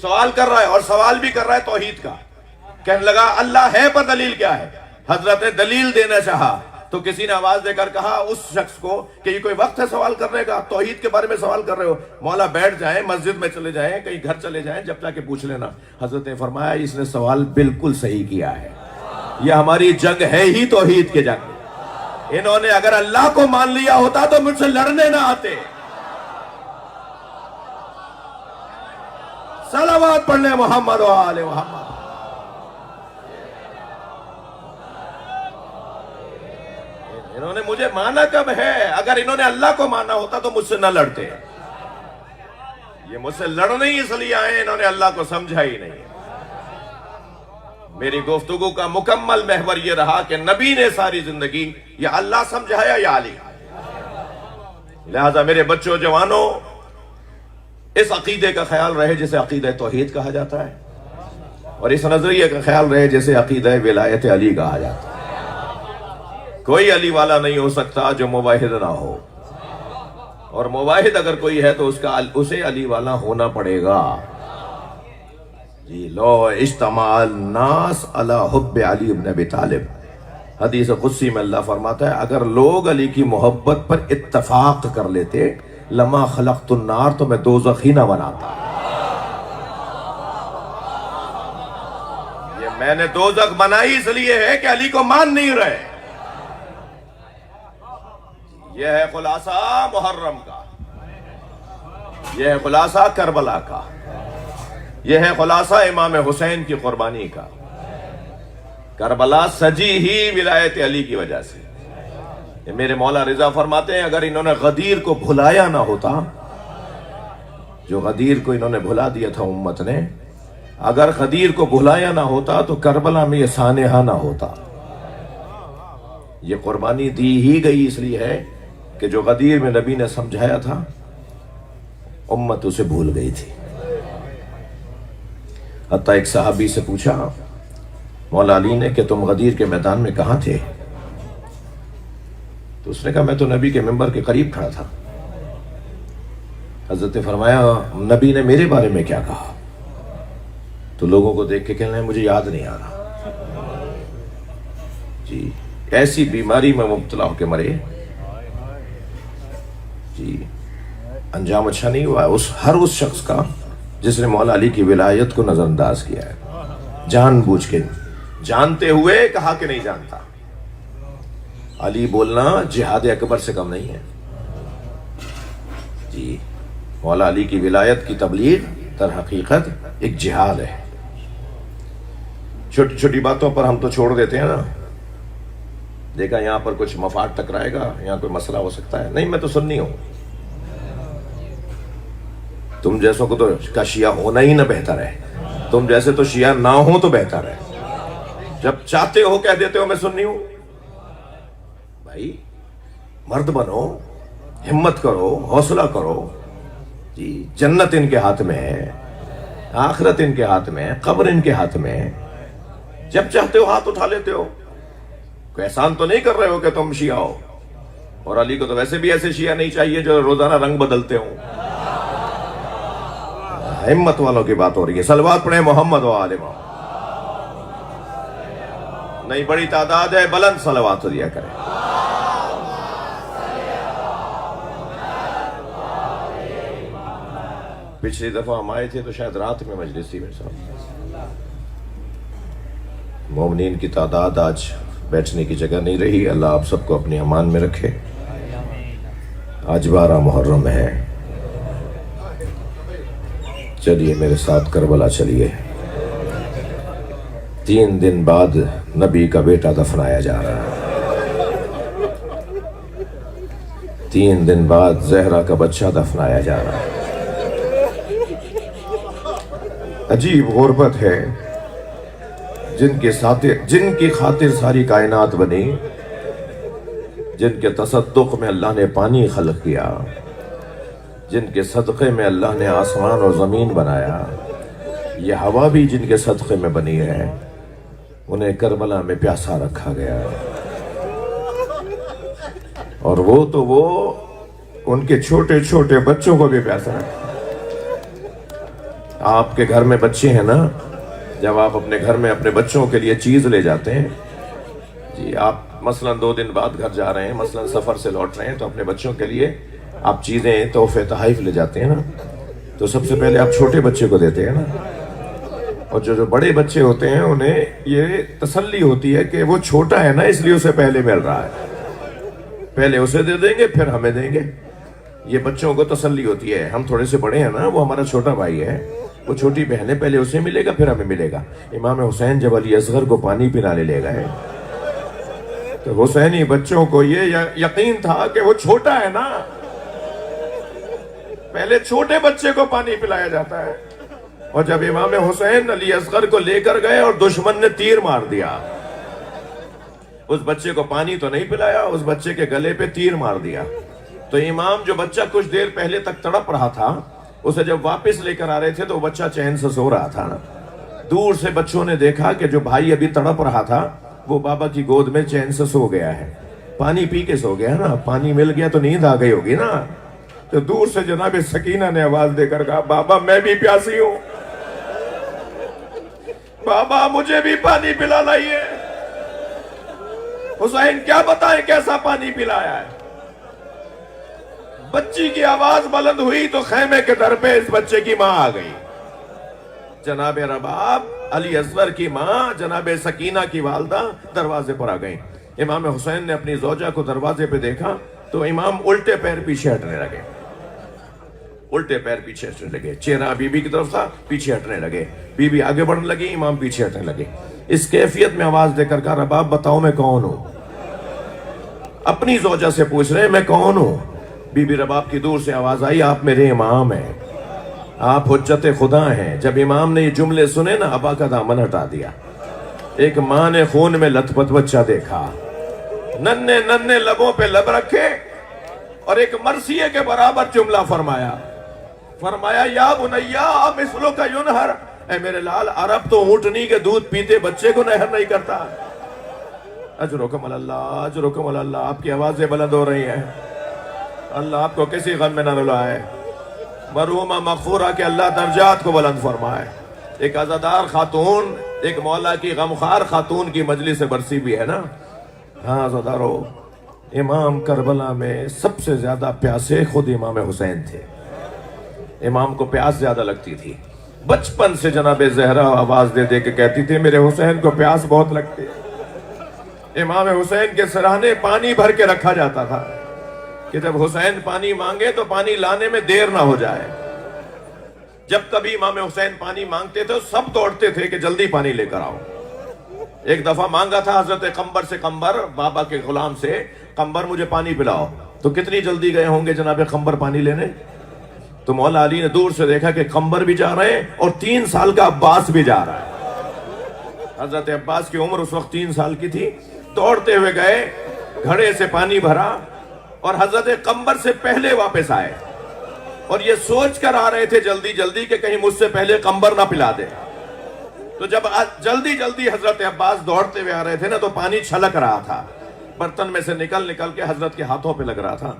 سوال کر رہا ہے, اور سوال بھی کر رہا ہے توحید کا. کہنے لگا, اللہ ہے پر دلیل کیا ہے. حضرت نے دلیل دینا چاہا تو کسی نے آواز دے کر کہا اس شخص کو کہ یہ کوئی وقت ہے سوال کرنے کا, توحید کے بارے میں سوال کر رہے ہو, مولا بیٹھ جائیں, مسجد میں چلے جائیں, کہیں گھر چلے جائیں, جب تک کہ پوچھ لینا. حضرت نے فرمایا, اس نے سوال بالکل صحیح کیا ہے, یہ ہماری جنگ ہے ہی توحید کے جنگ. انہوں نے اگر اللہ کو مان لیا ہوتا تو مجھ سے لڑنے نہ آتے. صلوات پڑھنے محمد و آل محمد. انہوں نے مجھے مانا کب ہے؟ اگر انہوں نے اللہ کو مانا ہوتا تو مجھ سے نہ لڑتے. یہ مجھ سے لڑنے ہی اس لیے آئے, انہوں نے اللہ کو سمجھا ہی نہیں. میری گفتگو کا مکمل محور یہ رہا کہ نبی نے ساری زندگی یا اللہ سمجھایا یا علی. لہذا میرے بچوں جوانوں, اس عقیدے کا خیال رہے جسے عقیدہ توحید کہا جاتا ہے, اور اس نظریے کا خیال رہے جسے عقیدہ ولایت علی کہا جاتا ہے. کوئی علی والا نہیں ہو سکتا جو موحد نہ ہو, اور مواحد اگر کوئی ہے تو اسے علی والا ہونا پڑے گا. جی لو اجتماع الناس علی حب علی ابن ابی طالب. حدیث قدسی میں اللہ فرماتا ہے اگر لوگ علی کی محبت پر اتفاق کر لیتے لما خلقت النار تو میں دوزخ ہی نہ بناتا. یہ میں نے دوزخ بنائی اس لیے ہے کہ علی کو مان نہیں رہے. یہ ہے خلاصہ محرم کا, یہ ہے خلاصہ کربلا کا, یہ ہے خلاصہ امام حسین کی قربانی کا. کربلا سجی ہی ولایت علی کی وجہ سے. یہ میرے مولا رضا فرماتے ہیں اگر انہوں نے غدیر کو بھلایا نہ ہوتا, جو غدیر کو انہوں نے بھلا دیا تھا امت نے, اگر غدیر کو بھلایا نہ ہوتا تو کربلا میں یہ سانحہ نہ ہوتا. یہ قربانی دی ہی گئی اس لیے ہے کہ جو غدیر میں نبی نے سمجھایا تھا امت اسے بھول گئی تھی. حتیٰ ایک صحابی سے پوچھا مولا علی نے کہ تم غدیر کے میدان میں کہاں تھے؟ تو اس نے کہا میں تو نبی کے منبر کے قریب کھڑا تھا. حضرت نے فرمایا نبی نے میرے بارے میں کیا کہا؟ تو لوگوں کو دیکھ کے کہنا ہے مجھے یاد نہیں آ رہا. جی ایسی بیماری میں مبتلا ہو کے مرے, جی انجام اچھا نہیں ہوا ہر اس شخص کا جس نے مولا علی کی ولایت کو نظر انداز کیا ہے, جان بوجھ کے, جانتے ہوئے کہا کہ نہیں جانتا. علی بولنا جہاد اکبر سے کم نہیں ہے. جی مولا علی کی ولایت کی تبلیغ در حقیقت ایک جہاد ہے. چھوٹی چھوٹی باتوں پر ہم تو چھوڑ دیتے ہیں نا, دیکھا یہاں پر کچھ مفاد ٹکرائے گا, یہاں کوئی مسئلہ ہو سکتا ہے, نہیں میں تو سنی ہوں. تم جیسوں کو تو کا شیعہ ہونا ہی نہ بہتر ہے, تم جیسے تو شیعہ نہ ہو تو بہتر ہے. جب چاہتے ہو کہہ دیتے ہو میں سنی ہوں. بھائی مرد بنو, ہمت کرو, حوصلہ کرو. جی جنت ان کے ہاتھ میں ہے, آخرت ان کے ہاتھ میں ہے, قبر ان کے ہاتھ میں ہے. جب چاہتے ہو ہاتھ اٹھا لیتے ہو. کوئی احسان تو نہیں کر رہے ہو کہ تم شیعہ ہو. اور علی کو تو ویسے بھی ایسے شیعہ نہیں چاہیے جو روزانہ رنگ بدلتے ہوں. ہمت والوں کی بات ہو رہی ہے. صلوات پڑھیں محمد و آل محمد. نہیں بڑی تعداد ہے, بلند صلوات دیا کریں. پچھلی دفعہ ہم آئے تھے تو شاید رات میں مجلس تھی میرے ساتھ. مومنین کی تعداد آج بیٹھنے کی جگہ نہیں رہی. اللہ آپ سب کو اپنی امان میں رکھے. آج 12 محرم ہے. چلیے میرے ساتھ کربلا چلیے. 3 دن بعد نبی کا بیٹا دفنایا جا رہا ہے. 3 دن بعد زہرا کا بچہ دفنایا جا رہا ہے. عجیب غربت ہے. جن کی خاطر ساری کائنات بنی, جن کے تصدق میں اللہ نے پانی خلق کیا, جن کے صدقے میں اللہ نے آسمان اور زمین بنایا, یہ ہوا بھی جن کے صدقے میں بنی ہے, انہیں کربلا میں پیاسا رکھا گیا. اور وہ ان کے چھوٹے چھوٹے بچوں کو بھی پیاسا رکھا. آپ کے گھر میں بچے ہیں نا, جب آپ اپنے گھر میں اپنے بچوں کے لیے چیز لے جاتے ہیں, جی آپ مثلا 2 دن بعد گھر جا رہے ہیں, مثلا سفر سے لوٹ رہے ہیں, تو اپنے بچوں کے لیے آپ چیزیں تحفے تحائف لے جاتے ہیں نا, تو سب سے پہلے آپ چھوٹے بچے کو دیتے ہیں نا. اور جو بڑے بچے ہوتے ہیں انہیں یہ تسلی ہوتی ہے کہ وہ چھوٹا ہے نا, اس لیے اسے پہلے مل رہا ہے, پہلے اسے دے دیں گے پھر ہمیں دیں گے. یہ بچوں کو تسلی ہوتی ہے. ہم تھوڑے سے بڑے ہیں نا, وہ ہمارا چھوٹا بھائی ہے, وہ چھوٹی بہن ہے, پہلے اسے ملے گا پھر ہمیں ملے گا. امام حسین جب علی اصغر کو پانی پلانے لے گئے تو حسینی بچوں کو یہ یقین تھا کہ وہ چھوٹا ہے نا, پہلے چھوٹے بچے کو پانی پلایا جاتا ہے. اور جب امام حسین علی اصغر کو لے کر گئے اور دشمن نے تیر مار دیا, اس بچے کو پانی تو نہیں پلایا, اس بچے کے گلے پہ تیر مار دیا. تو امام جو بچہ کچھ دیر پہلے تک تڑپ رہا تھا, اسے جب واپس لے کر آ رہے تھے تو وہ بچہ چین سے سو رہا تھا. دور سے بچوں نے دیکھا کہ جو بھائی ابھی تڑپ رہا تھا وہ بابا کی گود میں چین سے سو گیا ہے, پانی پی کے سو گیا نا, پانی مل گیا تو نیند آ گئی ہوگی نا. تو دور سے جناب سکینہ نے آواز دے کر کہا بابا میں بھی پیاسی ہوں، بابا مجھے بھی پانی پلا لائیے۔ حسین کیا بتائیں کیسا پانی پلایا ہے۔ بچی کی آواز بلند ہوئی تو خیمے کے در پہ اس بچے کی ماں آ گئی، جناب رباب علی اصغر کی ماں جناب سکینہ کی والدہ دروازے پر آ گئیں۔ امام حسین نے اپنی زوجہ کو دروازے پہ دیکھا تو امام الٹے پیر پیچھے ہٹنے لگے، الٹے پیر پیچھے ہٹنے لگے، چہرہ بی بی کی طرف تھا، پیچھے ہٹنے لگے، بی بی آگے بڑھنے لگی، امام پیچھے ہٹنے لگے۔ اس کیفیت میں آواز دے کر کہا رباب بتاؤ میں کون ہوں؟ اپنی زوجہ سے پوچھ رہے میں کون ہوں؟ بی بی رباب کی دور سے آواز آئی آپ میرے امام ہیں، آپ حجت خدا ہیں۔ جب امام نے یہ جملے سنے نا ابا کا دامن ہٹا دیا۔ ایک ماں نے خون میں لت پت بچہ دیکھا، ننے ننے لبوں پہ لب رکھے اور ایک مرثیے کے برابر جملہ فرمایا یا بنیا مثلو کا ینہر، اے میرے لال عرب تو اونٹنی کے دودھ پیتے بچے کو نہر نہیں کرتا۔ اجرکم اللہ اجرکم اللہ، آپ کی آوازیں بلند ہو رہی ہیں، اللہ آپ کو کسی غم میں نہ رلائے، مرحومہ مغفورہ کے اللہ درجات کو بلند فرمائے۔ ایک عزادار خاتون، ایک مولا کی غمخوار خاتون کی مجلس برسی بھی ہے نا۔ ہاں عزادارو، امام کربلا میں سب سے زیادہ پیاسے خود امام حسین تھے۔ امام کو پیاس زیادہ لگتی تھی، بچپن سے جناب زہرا آواز دے دے کے کہتی تھی میرے حسین کو پیاس بہت لگتی ہے۔ امام حسین کے سرانے پانی بھر کے رکھا جاتا تھا کہ جب حسین پانی مانگے تو پانی لانے میں دیر نہ ہو جائے۔ جب کبھی امام حسین پانی مانگتے تھے سب دوڑتے تھے کہ جلدی پانی لے کر آؤ۔ ایک دفعہ مانگا تھا حضرت قمبر سے، قمبر بابا کے غلام سے، قمبر مجھے پانی پلاؤ، تو کتنی جلدی گئے ہوں گے جناب قمبر پانی لینے؟ تو مولا علی نے دور سے دیکھا کہ قمبر بھی جا رہے ہیں اور 3 سال کا عباس بھی جا رہا ہے۔ حضرت عباس کی عمر اس وقت 3 سال کی تھی۔ دوڑتے ہوئے گئے، گھڑے سے پانی بھرا اور حضرت قمبر سے پہلے واپس آئے اور یہ سوچ کر آ رہے تھے جلدی جلدی کہ کہیں مجھ سے پہلے قمبر نہ پلا دے۔ تو جب جلدی جلدی حضرت عباس دوڑتے ہوئے آ رہے تھے نا تو پانی چھلک رہا تھا، برتن میں سے نکل نکل کے حضرت کے ہاتھوں پہ لگ رہا تھا۔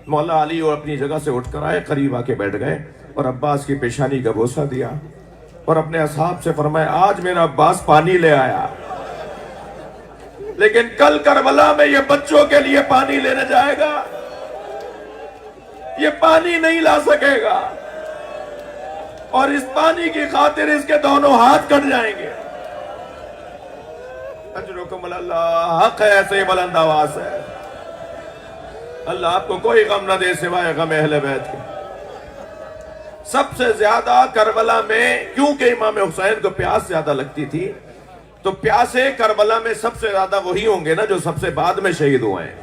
مولا علی اور اپنی جگہ سے اٹھ کر آئے، قریب آ کے بیٹھ گئے اور عباس کی پیشانی کا بوسہ دیا اور اپنے اصحاب سے فرمایا آج میرا عباس پانی لے آیا، لیکن کل کربلا میں یہ بچوں کے لیے پانی لینے جائے گا، یہ پانی نہیں لا سکے گا اور اس پانی کی خاطر اس کے دونوں ہاتھ کٹ جائیں گے۔ اجرکم اللہ، حق ہے ایسے بلند آواز ہے۔ اللہ آپ کو کوئی غم نہ دے سوائے غم اہل بیت کے۔ سب سے زیادہ کربلا میں کیونکہ امام حسین کو پیاس زیادہ لگتی تھی تو پیاسے کربلا میں سب سے زیادہ وہی ہوں گے نا جو سب سے بعد میں شہید ہوئے ہیں۔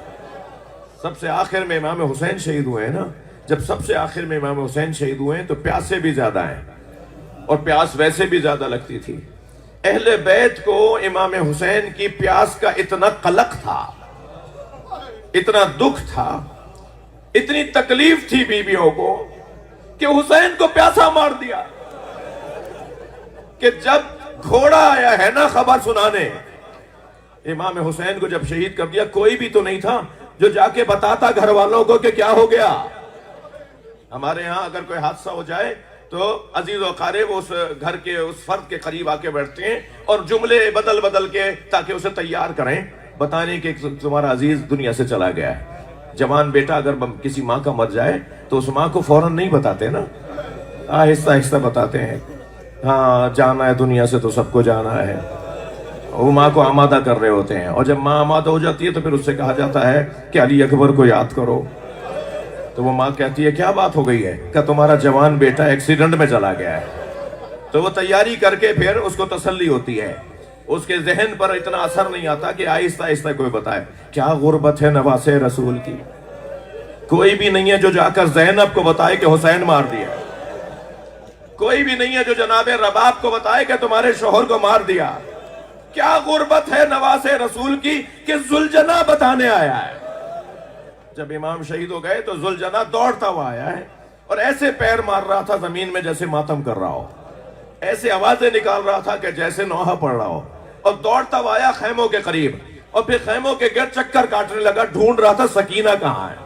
سب سے آخر میں امام حسین شہید ہوئے ہیں نا، جب سب سے آخر میں امام حسین شہید ہوئے ہیں تو پیاسے بھی زیادہ ہیں اور پیاس ویسے بھی زیادہ لگتی تھی۔ اہل بیت کو امام حسین کی پیاس کا اتنا قلق تھا، اتنا دکھ تھا، اتنی تکلیف تھی بیویوں کو کہ حسین کو پیاسا مار دیا کہ جب گھوڑا آیا ہے نا خبر سنانے، امام حسین کو جب شہید کر دیا کوئی بھی تو نہیں تھا جو جا کے بتاتا گھر والوں کو کہ کیا ہو گیا۔ ہمارے ہاں اگر کوئی حادثہ ہو جائے تو عزیز و اقارب اس گھر کے اس فرد کے قریب آ کے بیٹھتے ہیں اور جملے بدل بدل کے تاکہ اسے تیار کریں بتانے کہ تمہارا عزیز دنیا سے چلا گیا ہے۔ جوان بیٹا اگر کسی ماں کا مر جائے تو اس ماں کو فوراً نہیں بتاتے نا، آہستہ آہستہ بتاتے ہیں، ہاں جانا ہے دنیا سے تو سب کو جانا ہے، وہ ماں کو آمادہ کر رہے ہوتے ہیں۔ اور جب ماں آمادہ ہو جاتی ہے تو پھر اس سے کہا جاتا ہے کہ علی اکبر کو یاد کرو، تو وہ ماں کہتی ہے کیا بات ہو گئی ہے؟ کہ تمہارا جوان بیٹا ایکسیڈنٹ میں چلا گیا ہے۔ تو وہ تیاری کر کے پھر اس کو تسلی ہوتی ہے، اس کے ذہن پر اتنا اثر نہیں آتا کہ آہستہ آہستہ کوئی بتائے۔ کیا غربت ہے نواسے رسول کی، کوئی بھی نہیں ہے جو جا کر زینب کو بتائے کہ حسین مار دیا، کوئی بھی نہیں ہے جو جناب رباب کو بتائے کہ تمہارے شوہر کو مار دیا۔ کیا غربت ہے نواسے رسول کی کہ ذوالجناح بتانے آیا ہے۔ جب امام شہید ہو گئے تو ذوالجناح دوڑتا ہوا آیا ہے اور ایسے پیر مار رہا تھا زمین میں جیسے ماتم کر رہا ہو، ایسے آوازیں نکال رہا تھا کہ جیسے نوحہ پڑھ رہا ہو، اور دوڑتا ہوا آیا خیموں کے قریب اور پھر خیموں کے گرد چکر کاٹنے لگا، ڈھونڈ رہا تھا سکینہ کہاں ہے۔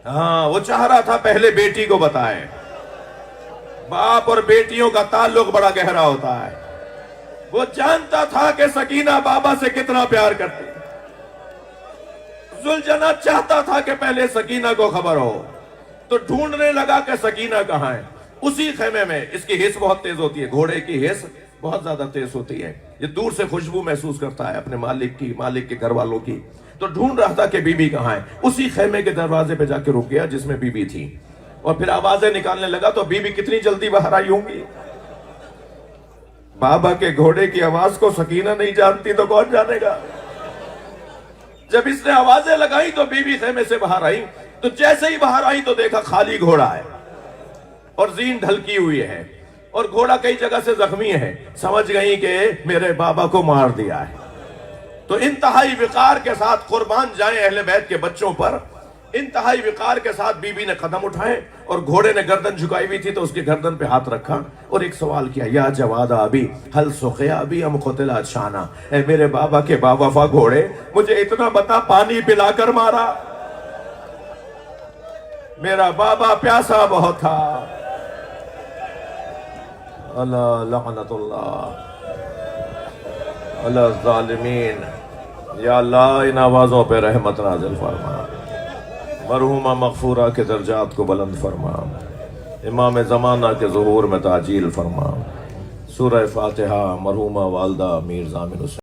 ہاں وہ چاہ رہا تھا پہلے بیٹی کو بتائے. باپ اور بیٹیوں کا تعلق بڑا گہرا ہوتا ہے. وہ جانتا تھا کہ سکینہ بابا سے کتنا پیار کرتی. ذوالجناح چاہتا تھا کہ پہلے سکینہ کو خبر ہو، تو ڈھونڈنے لگا کہ سکینہ کہاں ہے. اسی خیمے میں، اس کی حس بہت تیز ہوتی ہے، گھوڑے کی حس بہت زیادہ تیز ہوتی ہے، یہ دور سے خوشبو محسوس کرتا ہے اپنے مالک کی، مالک کے گھر والوں کی. تو ڈھونڈ رہا تھا کہ بی بی کہاں ہے. اسی خیمے کے دروازے پہ جا کے رک گیا جس میں بی بی تھی، اور پھر آوازیں نکالنے لگا. تو بی بی کتنی جلدی باہر آئی ہوں گی. بابا کے گھوڑے کی آواز کو سکینہ نہیں جانتی تو کون جانے گا. جب اس نے آوازیں لگائی تو بی بی خیمے سے باہر آئی. تو جیسے ہی باہر آئی تو دیکھا خالی گھوڑا ہے اور زین ڈھلکی ہوئی ہے، اور گھوڑا کئی جگہ سے زخمی ہے. سمجھ گئی کہ میرے بابا کو مار دیا ہے. تو انتہائی وقار کے ساتھ، قربان جائیں اہل بیت کے بچوں پر، انتہائی وقار کے ساتھ بی بی نے قدم اٹھائے، اور گھوڑے نے گردن جھکائی ہوئی تھی تو اس کی گردن پہ ہاتھ رکھا اور ایک سوال کیا، یا جواد ابی ہل سقیا ابی ام قتل شانا. اے میرے بابا کے با وفا گھوڑے، مجھے اتنا بتا پانی پلا کر مارا؟ میرا بابا پیاسا بہت تھا. اللہ لعنت اللہ علی الظالمین. یا اللہ ان آوازوں پہ رحمت نازل فرما، مرحومہ مغفورہ کے درجات کو بلند فرما، امام زمانہ کے ظہور میں تعجیل فرما. سورہ فاتحہ مرحومہ والدہ میر ضامن حسین.